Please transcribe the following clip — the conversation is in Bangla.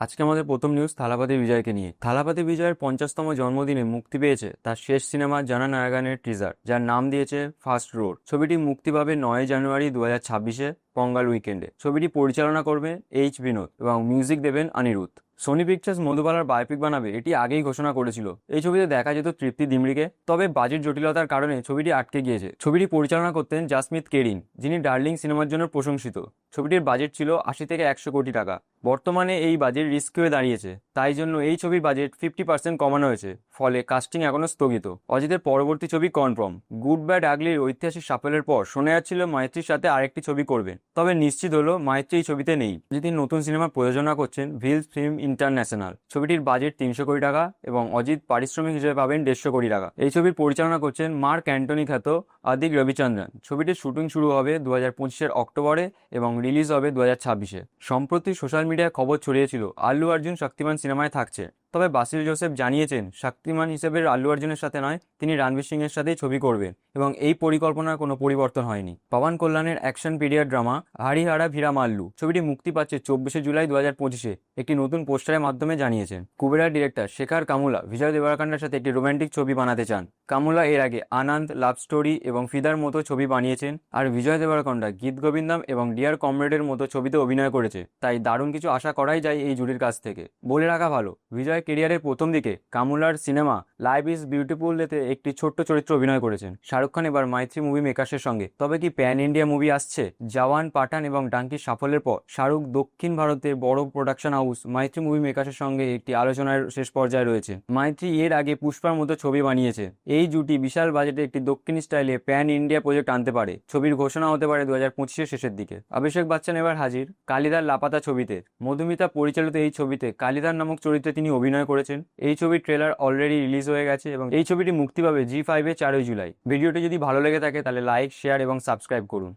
আজকে আমাদের প্রথম নিউজ থালাপতি বিজয়কে নিয়ে। থালাপতি বিজয়ের 50তম জন্মদিনে মুক্তি পেয়েছে তার শেষ সিনেমা জানা নায়াগানের টিজার, যার নাম দিয়েছে ফার্স্ট রোড। ছবিটি মুক্তি পাবে 9 জানুয়ারি 2026-এ পঙ্গাল উইকেন্ডে। ছবিটি পরিচালনা করবে এইচ বিনোদ এবং মিউজিক দেবেন অনিরুদ্ধ। সোনি পিকচার্স মধুবালার বায়োপিক বানাবে, এটি আগেই ঘোষণা করেছিল। এই ছবিতে দেখা যেত তৃপ্তি দিমরিকে, তবে বাজেট জটিলতার কারণে ছবিটি আটকে গিয়েছে। ছবিটি পরিচালনা করতেন জাসমিত কেরিন, যিনি ডার্লিং সিনেমার জন্য প্রশংসিত। ছবিটির বাজেট ছিল 80 থেকে 100 কোটি টাকা। বর্তমানে এই বাজেট রিস্ক হয়ে দাঁড়িয়েছে, তাই জন্য এই ছবির বাজেট 50% কমানো হয়েছে, ফলে কাস্টিং এখনো স্থগিত। অজিতের পরবর্তী ছবি কনফার্ম। গুড ব্যাড আগলির ঐতিহাসিক সাফল্যের পর শোনা যাচ্ছিল মৈত্রীর সাথে আরেকটি ছবি করবেন, তবে নিশ্চিত হলো মৈত্রী এই ছবিতে নেই। অজিত নতুন সিনেমা প্রযোজনা করছেন ভিলস ফিল্ম ইন্টারন্যাশনাল। ছবিটির বাজেট 300 কোটি টাকা এবং অজিত পারিশ্রমিক হিসেবে পাবেন 150 কোটি টাকা। এই ছবির পরিচালনা করছেন মার্ক অ্যান্টনি খ্যাত আদিক রবিচন্দ্রন। ছবিটির শুটিং শুরু হবে 2025-এর অক্টোবরে এবং রিলিজ হবে 2026-এ। সম্প্রতি সোশ্যাল মিডিয়ায় খবর ছড়িয়েছিল আল্লু অর্জুন শক্তিমান সিনেমায় থাকছে, তবে বাসিল জোসেফ জানিয়েছেন শক্তিমান হিসেবে আল্লু অর্জুনের সাথে নয়, তিনি রণবীর সিং এর সাথেই ছবি করবেন এবং এই পরিকল্পনার কোনো পরিবর্তন হয়নি। পবন কল্যাণের অ্যাকশন পিরিয়ড ড্রামা হারিহারা ভিরামাল্লু ছবিটি মুক্তি পাচ্ছে 24শে জুলাই 2025-এ, একটি নতুন পোস্টারের মাধ্যমে জানিয়েছেন। কুবেরার ডিরেক্টর শেখর কামুলা বিজয় দেবরকোন্ডার সাথে একটি রোমান্টিক ছবি বানাতে চান। কামুলা এর আগে আনন্দ, লাভ স্টোরি এবং ফিদার মতো ছবি বানিয়েছেন, আর বিজয় দেবরকোন্ডা গীত গোবিন্দম এবং ডিয়ার কমরেডের মতো ছবিতে অভিনয় করেছে, তাই দারুণ কিছু আশা করাই যায় এই জুটির কাছ থেকে। বলে রাখা ভালো, বিজয় ক্যারিয়ারের প্রথম দিকে কামুলার সিনেমা লাইফ ইজ বিউটিফুল এতে একটি ছোট্ট চরিত্র অভিনয় করেছেন। শাহরুখ খান এবার মৈত্রী মুভি মেকার্সের সঙ্গে, তবে কি প্যান ইন্ডিয়া মুভি আসছে? জওয়ান, পাঠান এবং ডাঙ্কির সাফল্যের পর শাহরুখ দক্ষিণ ভারতের বড় প্রোডাকশন হাউস মৈত্রী মুভি মেকার্সের সঙ্গে একটি আলোচনার শেষ পর্যায়ে রয়েছে। মৈত্রী এর আগে পুষ্পার মতো ছবি বানিয়েছে। এই জুটি বিশাল বাজেটে একটি দক্ষিণ স্টাইলে প্যান ইন্ডিয়া প্রজেক্ট আনতে পারে। ছবির ঘোষণা হতে পারে 2025-এর শেষের দিকে। অভিষেক বচ্চন এবার হাজির কালিদার লাপাতা ছবিতে। মধুমিতা পরিচালিত এই ছবিতে কালিদার নামক চরিত্রে তিনি অভিনয় করেছেন। এই ছবির ট্রেলার অলরেডি রিলিজ হয়ে গেছে এবং এই ছবিটি মুক্তি পাবে জি5-এ 4 জুলাই। ভিডিওটি যদি ভালো লেগে থাকে তাহলে লাইক, শেয়ার এবং সাবস্ক্রাইব করুন।